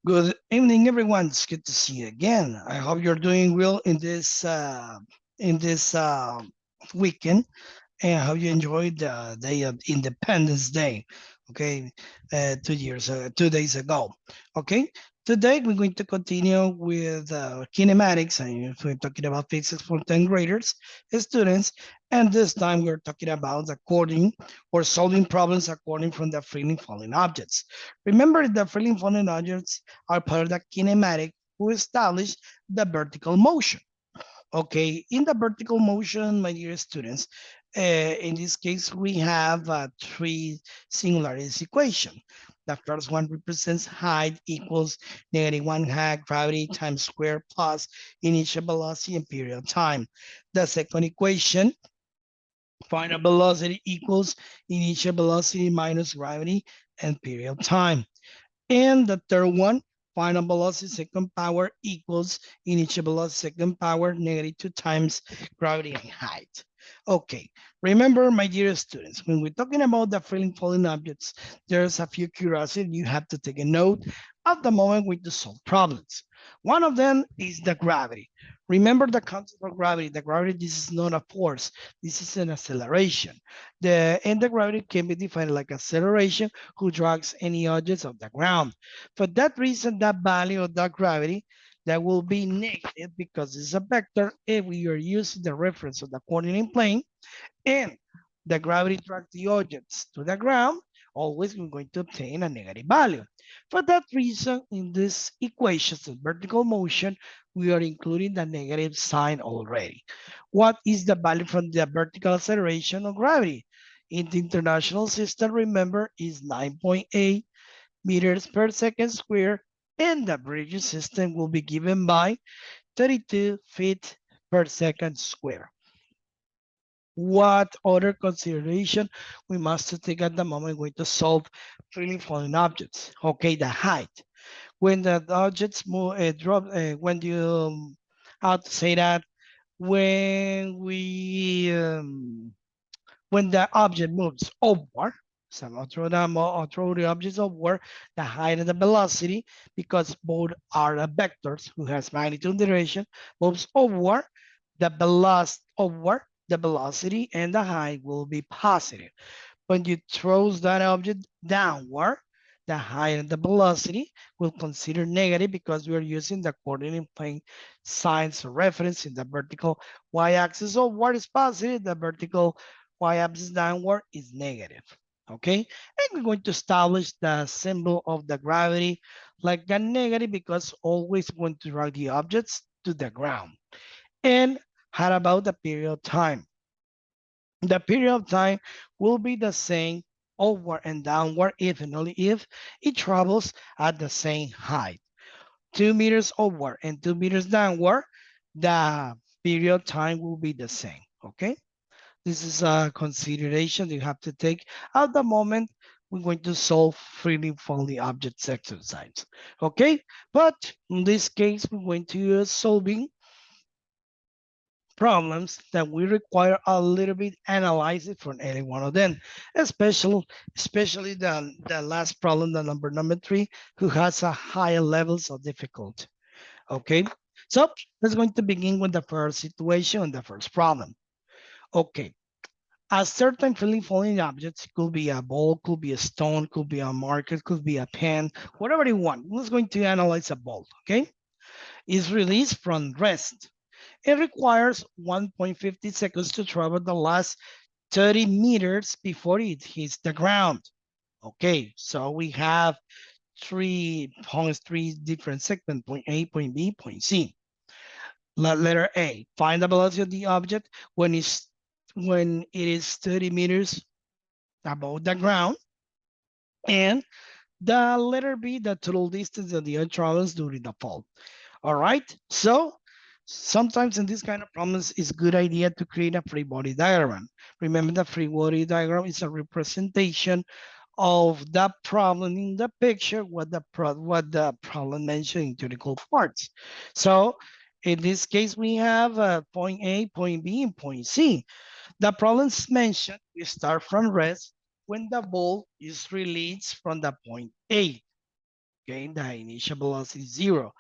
Good evening, everyone. It's good to see you again. I hope you're doing well in this weekend, and I hope you enjoyed the day of Independence Day. Okay, 2 years, 2 days ago. Okay, today we're going to continue with kinematics, and we're talking about physics for 10th graders, students, and this time we're talking about according or solving problems according from the freely falling objects. Remember, the freely falling objects are part of the kinematic who establish the vertical motion. Okay, in the vertical motion, my dear students, in this case, we have three singularities equation. The first one represents height equals -1 half gravity times square plus initial velocity and period of time. The second equation, final velocity equals initial velocity minus gravity and period of time. And the third one, final velocity second power equals initial velocity second power -2 times gravity and height. Okay, remember, my dear students, when we're talking about the freely falling objects, there's a few curiosity you have to take a note at the moment we to solve problems. One of them is the gravity. Remember the concept of gravity. The gravity, this is not a force, this is an acceleration. And the gravity can be defined like acceleration who drags any objects of the ground. For that reason, that value of that gravity that will be negative because it's a vector if we are using the reference of the coordinate plane and the gravity drags the objects to the ground, always we're going to obtain a negative value. For that reason, in this equations of vertical motion, we are including the negative sign already. What is the value from the vertical acceleration of gravity? In the international system, remember, is 9.8 meters per second square, and the British system will be given by 32 feet per second square. What other consideration we must take at the moment going to solve freely falling objects? Okay, the height. When the objects move, drop, when you, how to say that, when we, when the object moves upward, so I'll throw the objects upward, the height and the velocity, because both are the vectors who has magnitude and direction, moves upward, the velocity and the height will be positive. When you throw that object downward, the height and the velocity will consider negative because we are using the coordinate plane signs of reference in the vertical y-axis upward is positive, the vertical y-axis downward is negative. Okay, and we're going to establish the symbol of the gravity like a negative because always want to drag the objects to the ground. And how about the period of time? The period of time will be the same upward and downward if and only if it travels at the same height. 2 meters upward and 2 meters downward, the period of time will be the same, okay? This is a consideration you have to take at the moment we're going to solve freely falling objects exercise, okay? But in this case, we're going to use solving problems that we require a little bit analysis from any one of them, especially the last problem, the number three, who has a higher levels of difficulty. Okay, so let's going to begin with the first situation and the first problem. Okay, a certain freely falling object could be a ball, could be a stone, could be a marker, could be a pen, whatever you want. Let's going to analyze a ball. Okay, is released from rest. It requires 1.50 seconds to travel the last 30 meters before it hits the ground. Okay, so we have 3 points, three different segments, point A, point B, point C. Letter A, find the velocity of the object when it is 30 meters above the ground. And the letter B, the total distance of the earth travels during the fall. All right, so sometimes in this kind of problems, it's a good idea to create a free body diagram. Remember, the free body diagram is a representation of the problem in the picture, what the problem mentioned in theoretical parts. So in this case, we have point A, point B, and point C. The problems mentioned, we start from rest when the ball is released from the point A. Okay, the initial velocity is 0.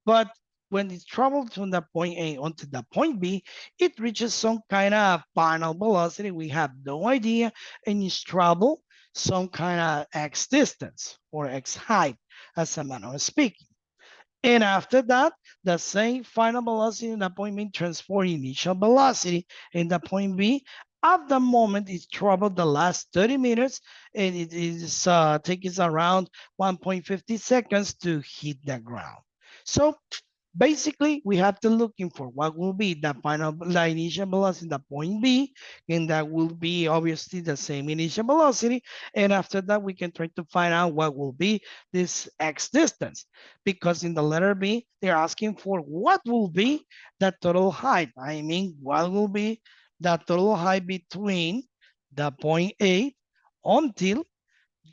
But when it travels from the point A onto the point B, it reaches some kind of final velocity. We have no idea, and it's travel some kind of x distance or x height, as a manner of speaking. And after that, the same final velocity in the point B transform initial velocity in the point B. At the moment it traveled the last 30 meters, and it is takes around 1.50 seconds to hit the ground. So basically, we have to looking for what will be the final, the initial velocity in the point B, and that will be obviously the same initial velocity. And after that, we can try to find out what will be this x distance, because in the letter B, they're asking for what will be the total height. I mean, what will be the total height between the point A until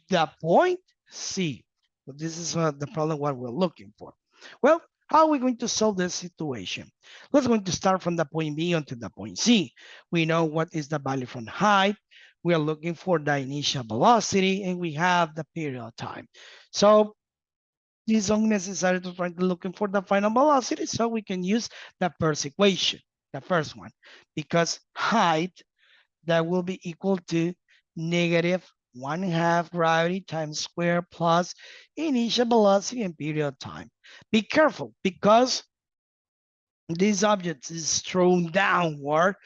the point C. So this is the problem what we're looking for. Well, how are we going to solve this situation? Let's going to start from the point B onto the point C. We know what is the value from height. We are looking for the initial velocity, and we have the period of time. So it's unnecessary to try to looking for the final velocity, so we can use the first equation, the first one, because height, that will be equal to negative 1/2 gravity times square plus initial velocity and period of time. Be careful, because this object is thrown downward,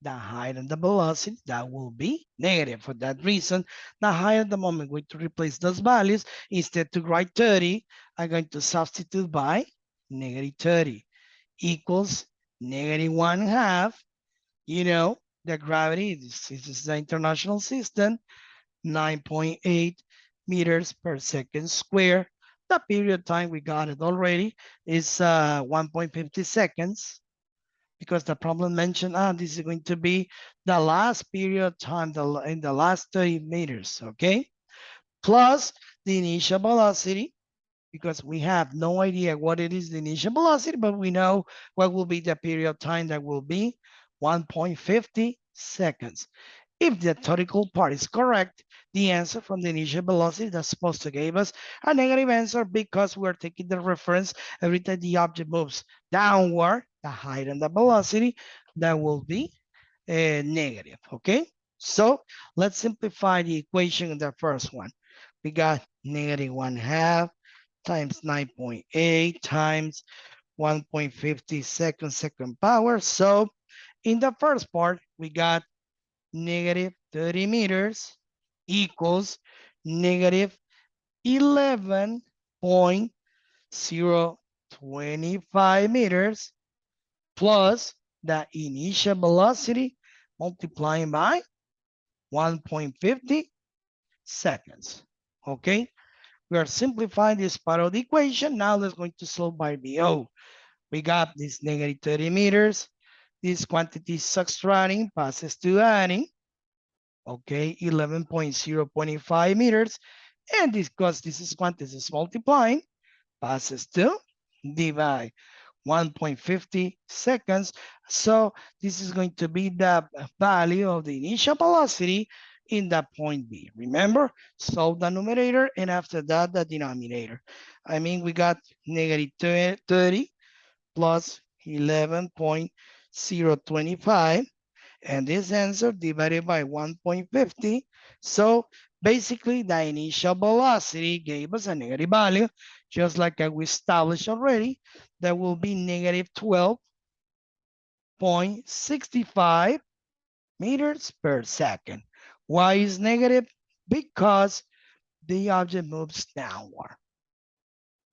the height and the velocity, that will be negative. For that reason, the height at the moment, we're going to replace those values. Instead to write 30, I'm going to substitute by negative 30 equals negative 1/2. You know, the gravity, this is the international system, 9.8 meters per second square. The period time, we got it already, is 1.50 seconds, because the problem mentioned, this is going to be the last period time in the last 30 meters, okay? Plus the initial velocity, because we have no idea what it is, the initial velocity, but we know what will be the period of time, that will be 1.50 seconds. If the theoretical part is correct, the answer from the initial velocity that's supposed to give us a negative answer, because we're taking the reference every time the object moves downward, the height and the velocity, that will be negative, okay? So let's simplify the equation in the first one. We got negative 1/2 times 9.8 times 1.50 second power. So in the first part, we got negative 30 meters equals negative 11.025 meters plus the initial velocity multiplying by 1.50 seconds. Okay, we are simplifying this part of the equation. Now let's going to solve by VO. We got this negative 30 meters. This quantity subtracting passes to adding. Okay, 11.025 meters. And this, because this is quantity is multiplying, passes to divide 1.50 seconds. So this is going to be the value of the initial velocity in the point B. Remember, solve the numerator, and after that, the denominator. I mean, we got negative 30 plus 11.025, and this answer divided by 1.50. So basically, the initial velocity gave us a negative value, just like we established already. That will be negative 12.65 meters per second. Why is negative? Because the object moves downward.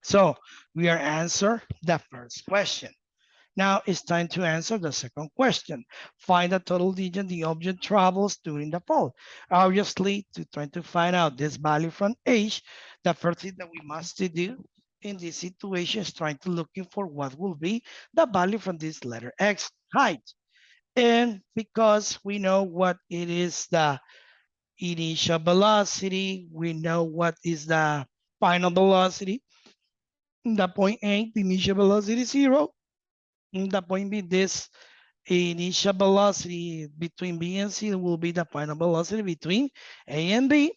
So we are answer the first question. Now it's time to answer the second question. Find the total distance the object travels during the fall. Obviously, to try to find out this value from h, the first thing that we must do in this situation is trying to looking for what will be the value from this letter x, height. And because we know what it is the initial velocity, we know what is the final velocity. The point A, the initial velocity is 0. The point B, this initial velocity between B and C will be the final velocity between A and B.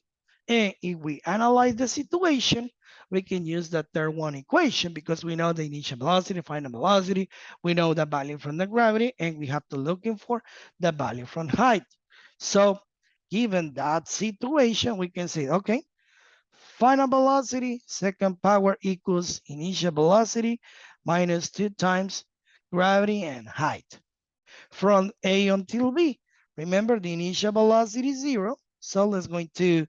And if we analyze the situation, we can use the third one equation because we know the initial velocity, final velocity, we know the value from the gravity, and we have to looking for the value from height. So given that situation, we can say, okay, final velocity, second power equals initial velocity minus 2 times gravity and height from A until B. Remember, the initial velocity is 0. So let's going to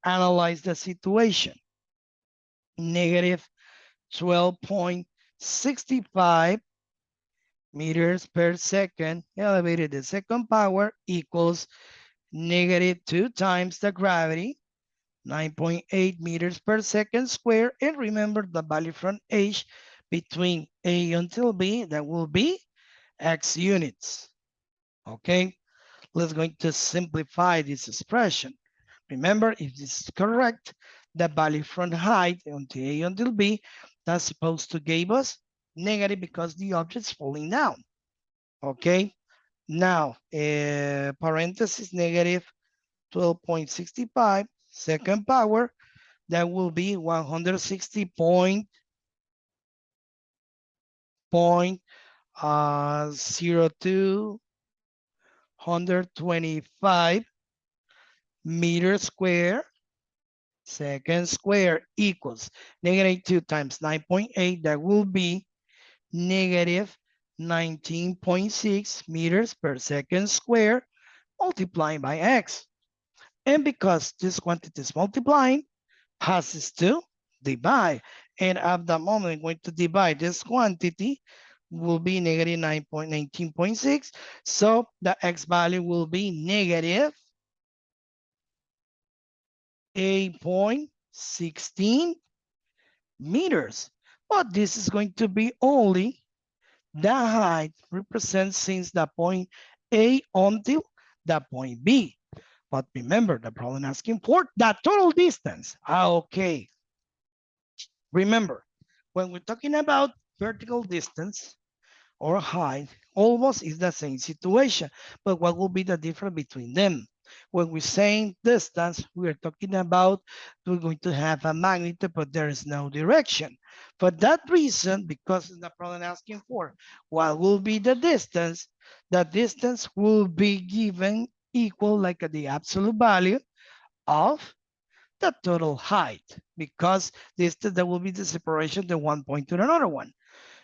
analyze the situation. Negative 12.65 meters per second elevated the second power equals negative 2 times the gravity, 9.8 meters per second square. And remember the value from H between A until B, that will be X units. Okay, let's going to simplify this expression. Remember, if this is correct, the value from height until A until B, that's supposed to give us negative because the object's falling down. Okay, now parenthesis negative 12.65 second power, that will be 160.0225 meters square second square equals negative 2 times 9.8, that will be negative 19.6 meters per second square multiplied by x. And because this quantity is multiplying, passes to divide. And at the moment, I'm going to divide this quantity will be negative 19.6. So the x value will be negative 8.16 meters. But this is going to be only the height represents since the point A until the point B. But remember, the problem asking for the total distance. Okay. Remember, when we're talking about vertical distance or height, almost is the same situation. But what will be the difference between them? When we're saying distance, we are talking about we're going to have a magnitude, but there is no direction. For that reason, because the problem asking for what will be the distance will be given equal like the absolute value of the total height, because that will be the separation of one point to another one.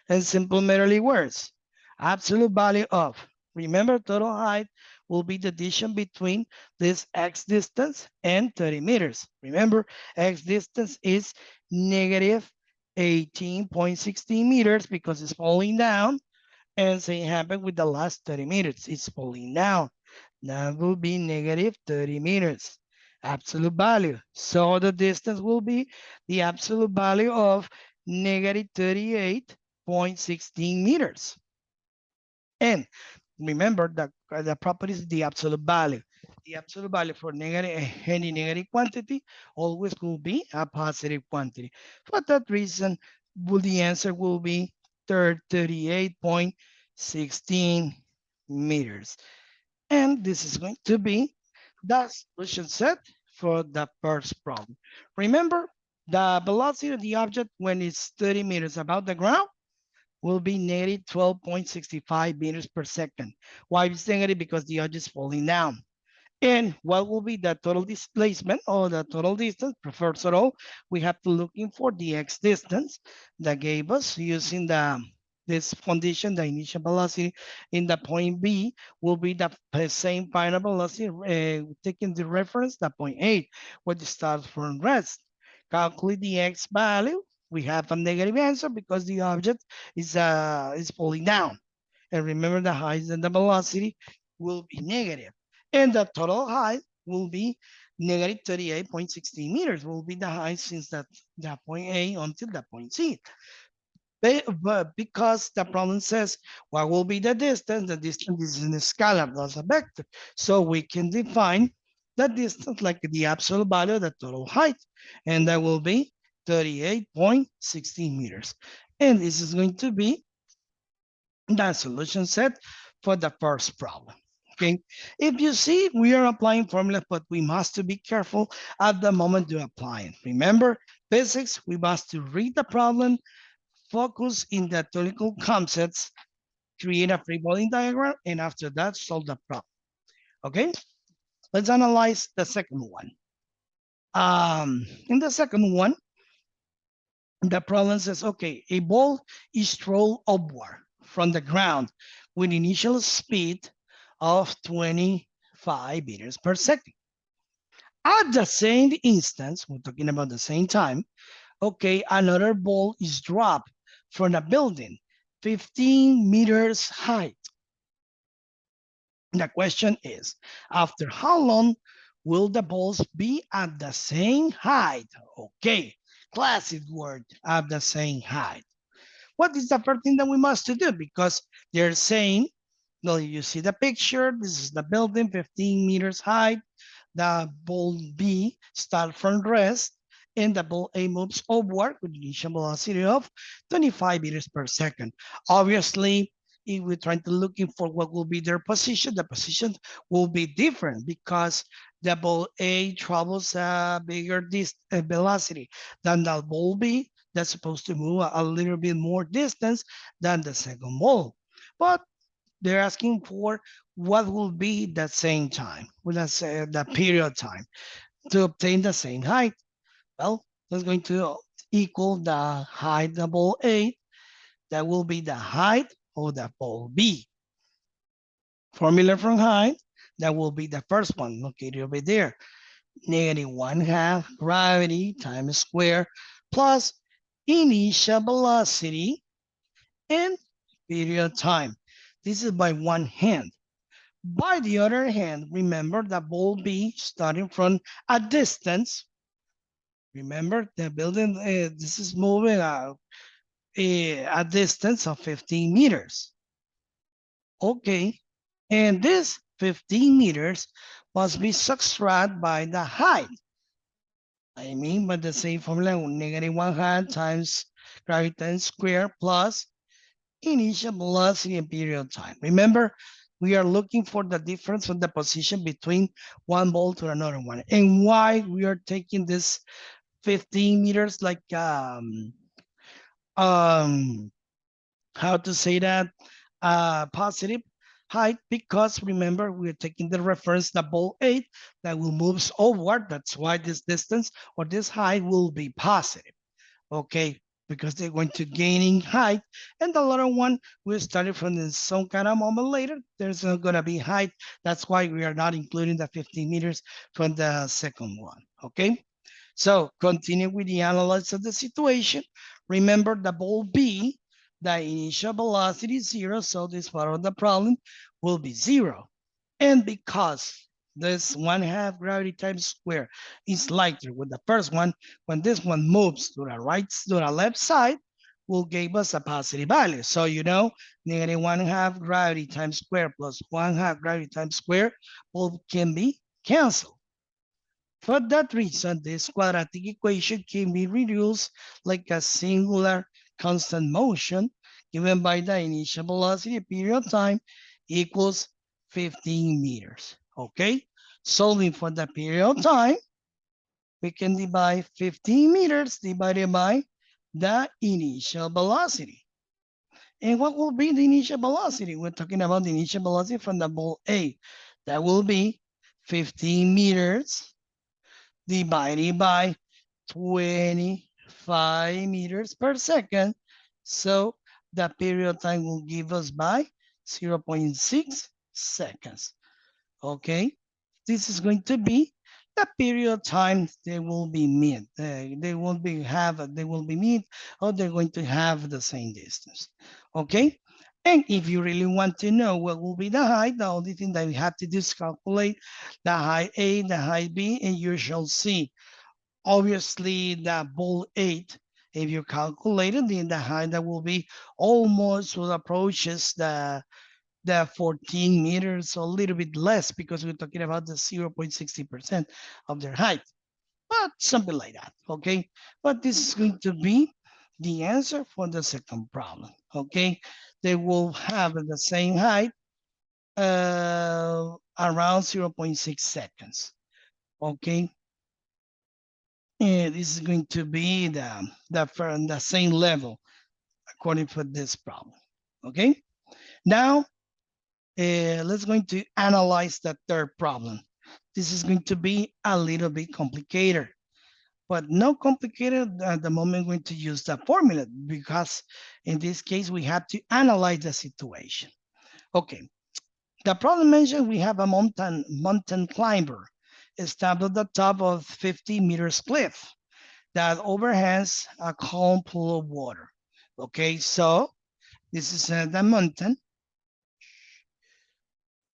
And simple merely words, absolute value of, remember total height will be the addition between this x distance and 30 meters. Remember, x distance is negative 18.16 meters because it's falling down, and same happened with the last 30 meters. It's falling down. That will be negative 30 meters. Absolute value. So the distance will be the absolute value of negative 38.16 meters. And remember that the property is the absolute value. The absolute value for any negative quantity always will be a positive quantity. For that reason, the answer will be 38.16 meters. And this is going to be the solution set for the first problem. Remember, the velocity of the object when it's 30 meters above the ground will be negative 12.65 meters per second. Why is negative? Because the object is falling down. And what will be the total displacement or the total distance? First of all, we have to looking for the x distance that gave us using this condition, the initial velocity in the point B will be the same final velocity, taking the reference, the point A, which starts from rest. Calculate the x value. We have a negative answer because the object is falling down. And remember, the height and the velocity will be negative. And the total height will be negative 38.16 meters, will be the height since that point A until the point C. But because the problem says what will be the distance is in a scalar, not a vector. So we can define the distance like the absolute value of the total height, and that will be 38.16 meters. And this is going to be the solution set for the first problem. Okay, if you see, we are applying formulas, but we must be careful at the moment to apply it. Remember, Physics, we must to read the problem, focus in the theoretical concepts, create a free body diagram, and after that, solve the problem. Okay, let's analyze the second one. In the second one, the problem says, okay, a ball is thrown upward from the ground with initial speed of 25 meters per second. At the same instance, we're talking about the same time, okay, another ball is dropped from a building 15 meters high. The question is, after how long will the balls be at the same height? Okay, classic word, at the same height. What is the first thing that we must do? Because they're saying, well, you see the picture, this is the building, 15 meters high. The ball B starts from rest, and the ball A moves upward with initial velocity of 25 meters per second. Obviously, if we're trying to looking for what will be their position, the position will be different because the ball A travels a bigger velocity than the ball B that's supposed to move a little bit more distance than the second ball. But they're asking for what will be the same time, well, let's say the period time to obtain the same height. Well, that's going to equal the height of ball A. That will be the height of the ball B. Formula from height, that will be the first one located over there. -1/2 gravity times square plus initial velocity and period time. This is by one hand. By the other hand, remember that ball B starting from a distance. Remember the building, this is moving a distance of 15 meters. Okay, and this 15 meters must be subtracted by the height. I mean, by the same formula, -1/2 times gravity times square plus initial velocity and period time. Remember, we are looking for the difference in the position between one ball to another one. And why we are taking this 15 meters like, how to say that, positive height, because remember, we're taking the reference, the ball 8, that will move upward. That's why this distance or this height will be positive. Okay, because they're going to gaining height, and the other one will start from some kind of moment later. There's not going to be height. That's why we are not including the 15 meters from the second one. Okay, so continue with the analysis of the situation. Remember the ball B, the initial velocity is 0, so this part of the problem will be 0. And because this 1/2 gravity times square is lighter with the first one, when this one moves to the left side, will give us a positive value. So you know, -1/2 gravity times square plus 1/2 gravity times square both can be canceled. For that reason, this quadratic equation can be reduced like a singular constant motion given by the initial velocity period time equals 15 meters. Okay, solving for the period of time, we can divide 15 meters divided by the initial velocity. And what will be the initial velocity? We're talking about the initial velocity from the ball A. That will be 15 meters divided by 25 meters per second. So the period time will give us by 0.6 seconds. Okay, this is going to be the period time they will be meet. They won't be they will be meet, or they're going to have the same distance. Okay, and if you really want to know what will be the height, the only thing that you have to do is calculate the height A, the height B, and you shall see. Obviously, the ball 8, if you calculate it, then the height that will be almost approaches the 14 meters, so a little bit less, because we're talking about the 0.60% of their height, but something like that, okay? But this is going to be the answer for the second problem, okay? They will have the same height, around 0.6 seconds, okay? And this is going to be the same level according to this problem. Okay. Now, let's going to analyze the third problem. This is going to be a little bit complicated, but not complicated at the moment we're going to use the formula, because in this case, we have to analyze the situation. Okay, the problem mentioned, we have a mountain climber established at the top of 50 meters cliff that overhangs a calm pool of water. Okay, so this is the mountain.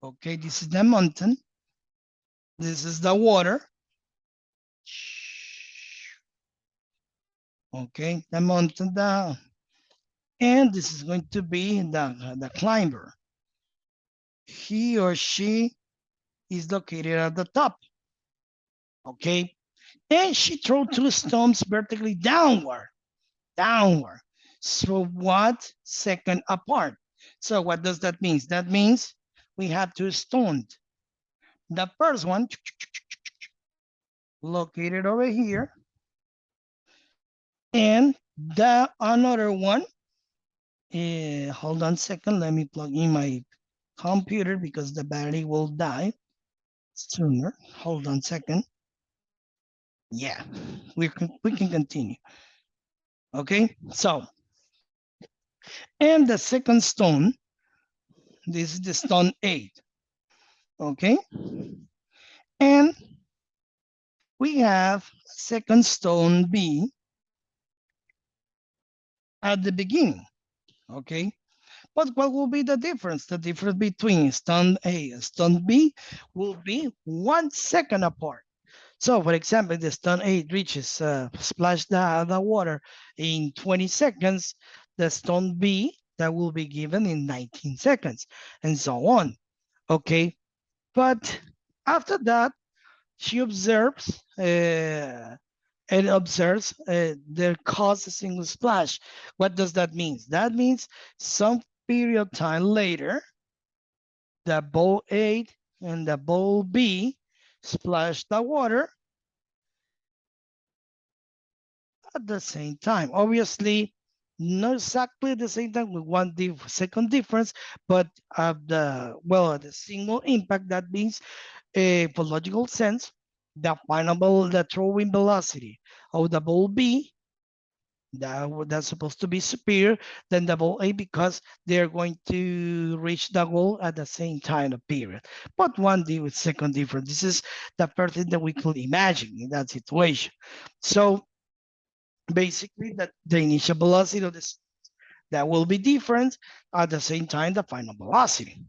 Okay, this is the mountain. This is the water. Okay, the mountain down. And this is going to be the climber. He or she is located at the top. Okay, and she threw 2 stones vertically downward. So 1 second apart. So what does that mean? That means we have 2 stones. The first one located over here, and the another one, hold on a second, let me plug in my computer because the battery will die sooner. Hold on a second. Yeah, we can continue. Okay, so, and the second stone, this is the stone 8. Okay, and we have second stone B at the beginning. Okay, but what will be the difference? The difference between stone A and stone B will be 1 second apart. So, for example, the stone 8 reaches splash the water in 20 seconds, the stone B that will be given in 19 seconds, and so on. Okay, but after that, she observes there cause a single splash. What does that mean? That means some period of time later, the ball A and the ball B splash the water at the same time. Obviously, not exactly the same time with one second difference, but the single impact, that means for logical sense, the throwing velocity of the ball B, that's supposed to be superior than the ball A, because they're going to reach the goal at the same time of period. But with second difference. This is the first thing that we could imagine in that situation. So basically, that the initial velocity of this that will be different at the same time the final velocity.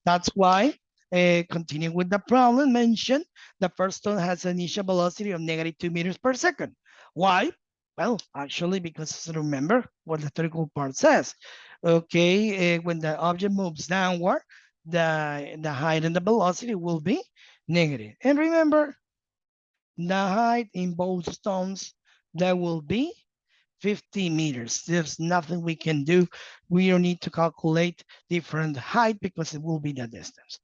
That's why, continuing with the problem mentioned, the first stone has an initial velocity of -2 meters per second. Why? Well, actually, because remember what the theoretical part says. Okay, when the object moves downward, the height and the velocity will be negative. And remember, the height in both stones, that will be 50 meters. There's nothing we can do. We don't need to calculate different height because it will be the distance.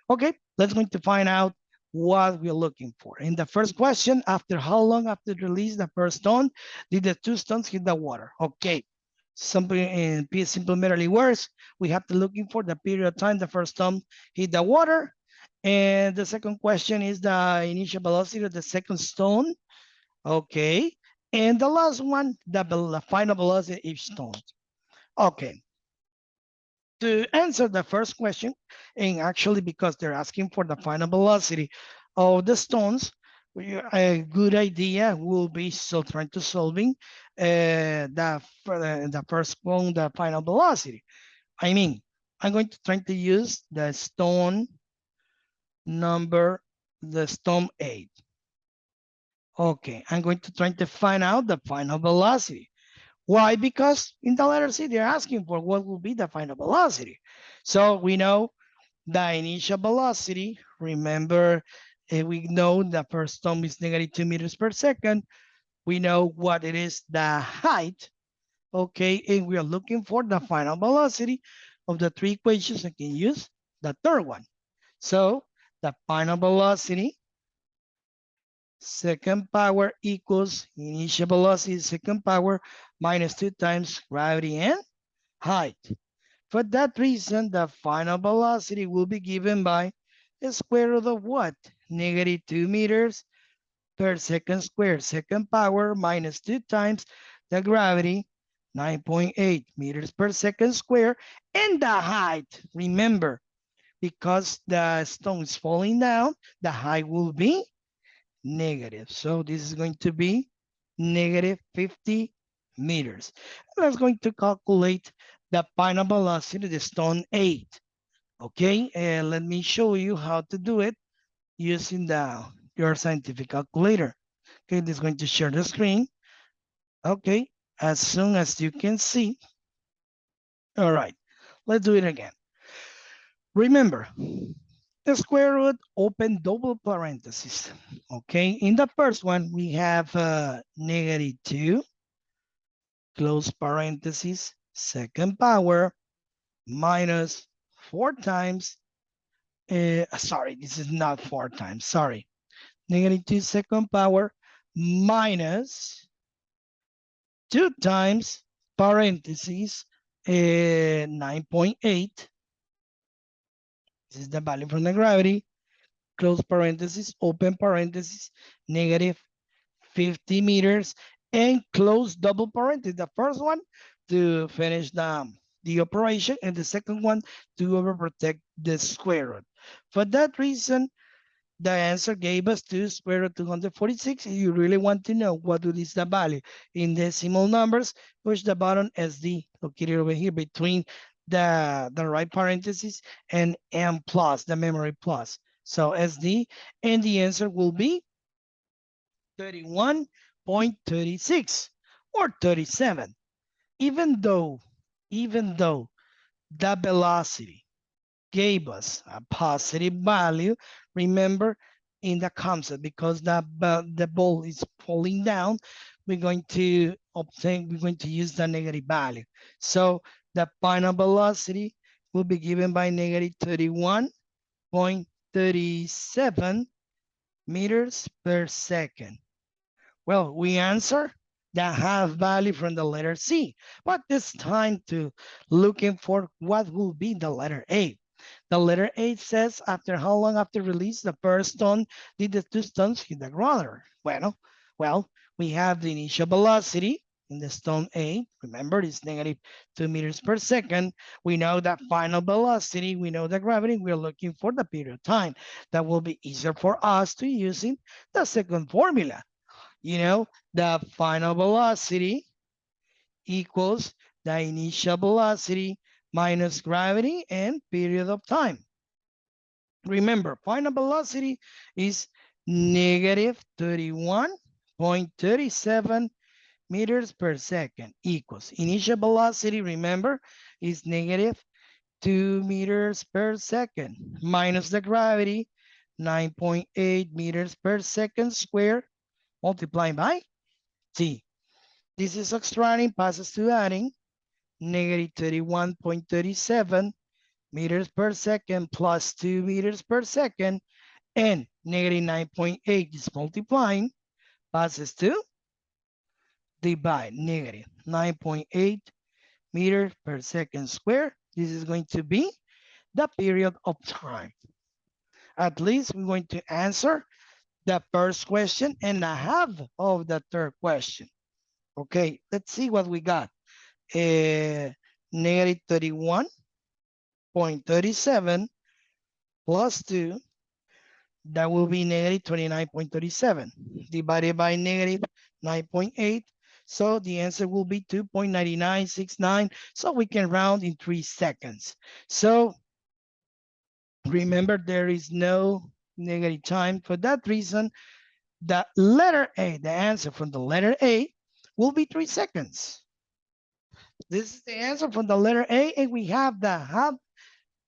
Okay, let's going to find out what we're looking for. In the first question, after how long after release the first stone did the 2 stones hit the water? Okay, something in simplementary words, we have to looking for the period of time the first stone hit the water. And the second question is the initial velocity of the second stone. Okay, and the last one, the final velocity of each stone. Okay, to answer the first question, and actually because they're asking for the final velocity of the stones, a good idea will be trying to solving the first one, the final velocity. I mean, I'm going to try to use the stone number, the stone 8. Okay, I'm going to try to find out the final velocity. Why? Because in the letter C, they're asking for what will be the final velocity. So we know the initial velocity. Remember, we know the first stone is -2 meters per second. We know what it is, the height. Okay, and we are looking for the final velocity of the 3 equations. I can use the third one. So the final velocity second power equals initial velocity second power minus 2 times gravity and height. For that reason, the final velocity will be given by the square root of what? Negative 2 meters per second squared, second power minus 2 times the gravity, 9.8 meters per second square, and the height. Remember, because the stone is falling down, the height will be negative. So this is going to be negative 50 meters. Let's going to calculate the final velocity of the stone 8. Okay, and let me show you how to do it using your scientific calculator. Okay, this is going to share the screen. Okay, as soon as you can see. All right, let's do it again. Remember, the square root open double parentheses. Okay, in the first one, we have negative 2, close parentheses, second power, minus 4 times, sorry, this is not 4 times, sorry. Negative 2 second power minus 2 times parentheses 9.8. This is the value from the gravity. Close parentheses, open parentheses, negative 50 meters, and close double parentheses. The first one to finish the operation, and the second one to overprotect the square root. For that reason, the answer gave us 2 square root 246. If you really want to know what is the value in decimal numbers, push the button SD located over here between the right parentheses and M plus, the memory plus. So SD, and the answer will be 31.36 or 37. Even though the velocity gave us a positive value, remember in the concept, because the ball is falling down, we're going to use the negative value. So the final velocity will be given by negative 31.37 meters per second. Well, we answer the half value from the letter C, but it's time to looking for what will be the letter A. The letter A says, after how long after release the first stone did the 2 stones hit the ground? Well, we have the initial velocity in the stone A. Remember, it's negative 2 meters per second. We know that final velocity. We know the gravity. We're looking for the period of time. That will be easier for us to using the second formula. You know, the final velocity equals the initial velocity minus gravity and period of time. Remember, final velocity is negative 31.37 meters per second equals initial velocity, remember, is negative 2 meters per second minus the gravity, 9.8 meters per second squared, multiplied by T. This is subtracting, passes to adding, negative 31.37 meters per second plus 2 meters per second, and negative 9.8 is multiplying, passes to divide, negative 9.8 meters per second squared. This is going to be the period of time. At least we're going to answer the first question and a half of the third question. Okay, let's see what we got. Negative 31.37 plus 2, that will be negative 29.37 divided by negative 9.8. So the answer will be 2.9969. So we can round in 3 seconds. So remember, there is no negative time. For that reason, the letter A, the answer from the letter A will be 3 seconds. This is the answer from the letter A, and we have the half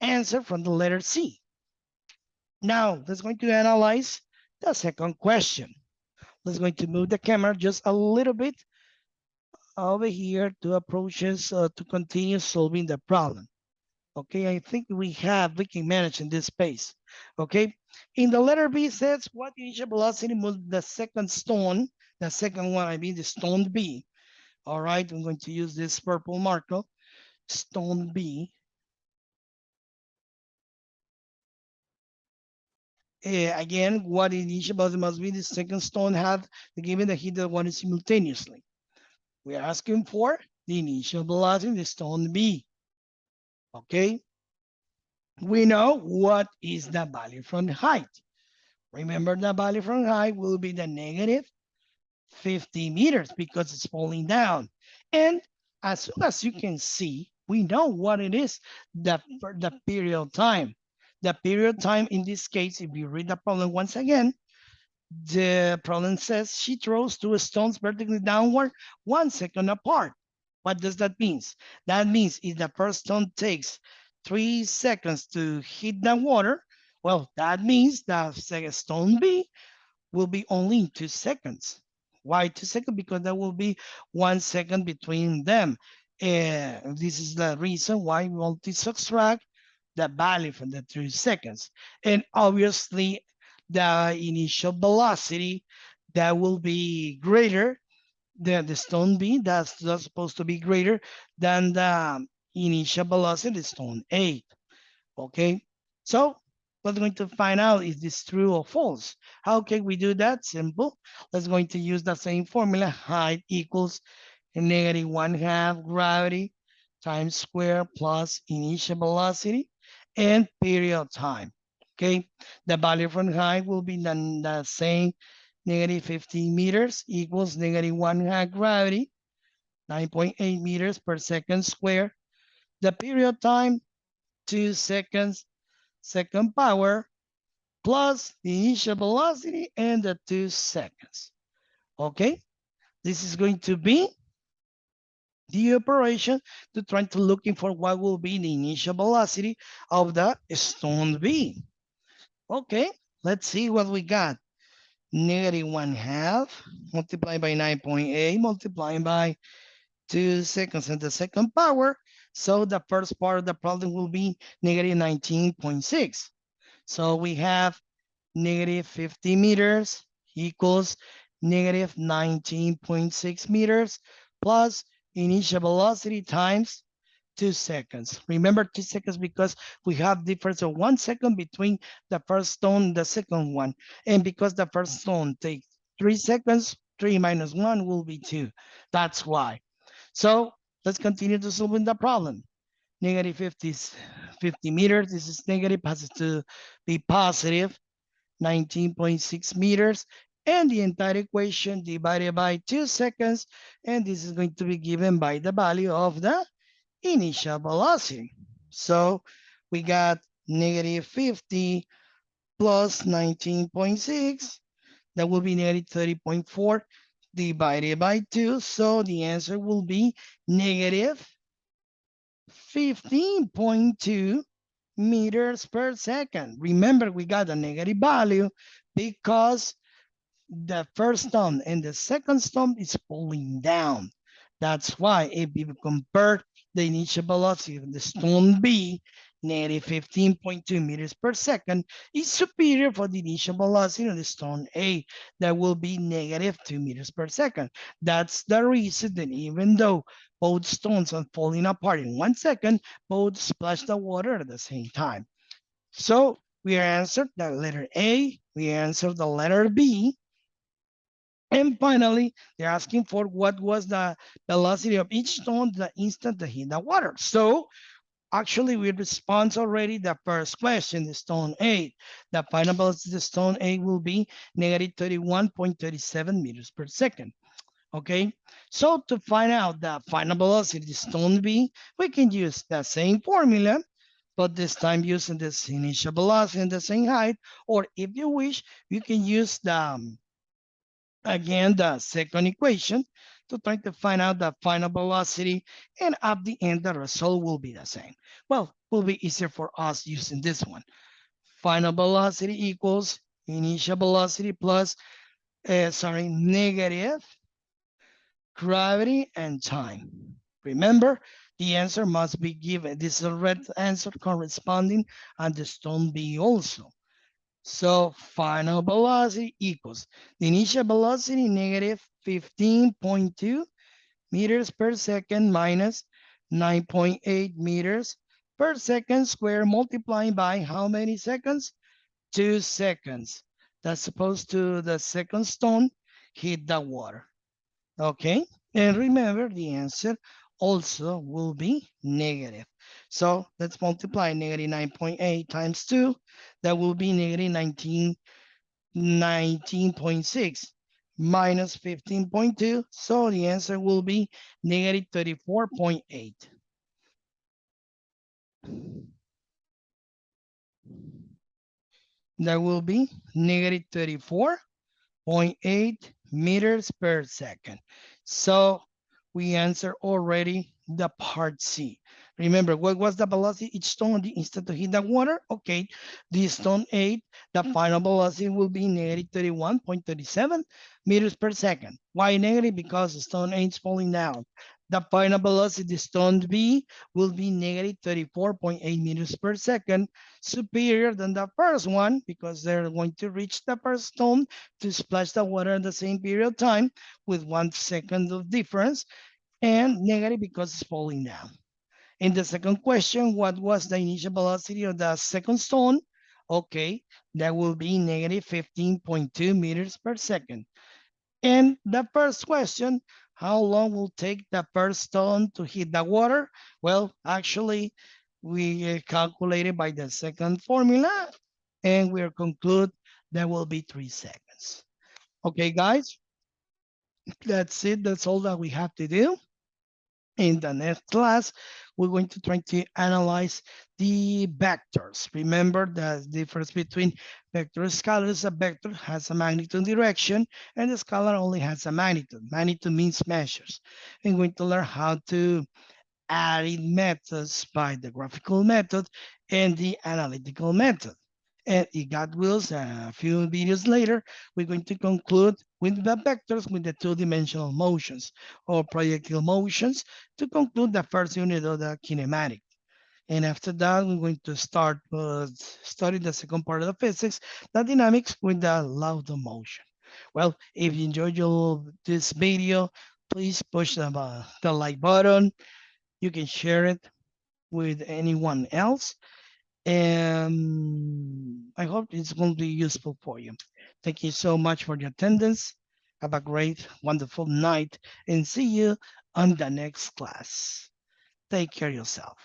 answer from the letter C. Now, let's going to analyze the second question. Let's going to move the camera just a little bit over here to approach us to continue solving the problem. Okay, I think we can manage in this space. Okay. In the letter B says what initial velocity moved the second stone, the second one, I mean the stone B. All right, I'm going to use this purple marker, stone B. Again, what initial velocity must be the second stone have given the heat that one simultaneously. We are asking for the initial velocity, the stone B. Okay. We know what is the value from the height. Remember, the value from height will be the negative 50 meters because it's falling down. And as soon as you can see, we know what it is, the period of time. The period of time in this case, if you read the problem once again, the problem says she throws two stones vertically downward 1 second apart. What does that mean? That means if the first stone takes 3 seconds to hit the water, well, that means the second stone B will be only in 2 seconds. Why 2 seconds? Because there will be 1 second between them. This is the reason why we want to subtract the value from the 3 seconds. And obviously, the initial velocity that will be greater, the stone B, that's supposed to be greater than the initial velocity, the stone A. Okay, so we're going to find out is this true or false. How can we do that? Simple. Let's going to use the same formula. Height equals negative 1/2 gravity times square plus initial velocity and period of time. Okay, the value from height will be the same. Negative 15 meters equals negative 1/2 gravity, 9.8 meters per second square. The period of time, 2 seconds, second power, plus the initial velocity and the 2 seconds. Okay, this is going to be the operation to try to looking for what will be the initial velocity of the stone B. Okay, let's see what we got. Negative 1/2 multiplied by 9.8 multiplied by 2 seconds and the second power. So the first part of the problem will be negative 19.6. So we have negative 50 meters equals negative 19.6 meters plus initial velocity times 2 seconds. Remember 2 seconds because we have difference of 1 second between the first stone and the second one. And because the first stone takes 3 seconds, 3 minus 1 will be 2. That's why. So let's continue to solve the problem. Negative 50 meters. This is negative, has to be positive. 19.6 meters, and the entire equation divided by 2 seconds, and this is going to be given by the value of the initial velocity. So we got negative 50 plus 19.6, that will be negative 30.4 divided by 2, so the answer will be negative 15.2 meters per second. Remember, we got a negative value because the first stone and the second stone is falling down. That's why if you compare the initial velocity of the stone B, negative 15.2 meters per second, is superior for the initial velocity of the stone A, that will be negative 2 meters per second. That's the reason that even though both stones are falling apart in 1 second, both splash the water at the same time. So we answered the letter A, we answered the letter B, and finally, they're asking for what was the velocity of each stone the instant they hit the water. So actually, we respond already the first question, the stone A. The final velocity of the stone A will be negative 31.37 meters per second. Okay, so to find out the final velocity of the stone B, we can use the same formula, but this time using this initial velocity and the same height, or if you wish, you can use the again, the second equation to try to find out the final velocity, and at the end, the result will be the same. Well, will be easier for us using this one. Final velocity equals initial velocity plus, negative gravity and time. Remember, the answer must be given. This is a red answer corresponding and the stone B also. So final velocity equals the initial velocity negative 15.2 meters per second minus 9.8 meters per second square multiplying by how many seconds? 2 seconds. That's supposed to the second stone hit the water. Okay, and remember the answer also will be negative. So let's multiply negative 9.8 times 2. That will be negative 19.6 minus 15.2. So the answer will be negative 34.8. That will be negative 34.8 meters per second. So we answer already the part C. Remember, what was the velocity each stone instant to hit the water? Okay, the stone 8, the final velocity will be negative 31.37 meters per second. Why negative? Because stone 8 is falling down. The final velocity stone B will be negative 34.8 meters per second, superior than the first one because they're going to reach the first stone to splash the water in the same period of time with 1 second of difference, and negative because it's falling down. In the second question, what was the initial velocity of the second stone? Okay, that will be negative 15.2 meters per second. And the first question, how long will take the first stone to hit the water? Well, actually, we calculated by the second formula, and we'll conclude that will be 3 seconds. Okay, guys, that's it. That's all that we have to do. In the next class, we're going to try to analyze the vectors. Remember the difference between vector and scalar is a vector has a magnitude and direction, and the scalar only has a magnitude. Magnitude means measures. And we're going to learn how to adding methods by the graphical method and the analytical method. And if God wills, a few videos later, we're going to conclude with the vectors with the two-dimensional motions or projectile motions to conclude the first unit of the kinematic. And after that, we're going to start studying the second part of the physics, the dynamics with the law of motion. Well, if you enjoyed this video, please push the like button. You can share it with anyone else. And I hope it's going to be useful for you. Thank you so much for your attendance. Have a great, wonderful night and see you on the next class. Take care of yourself.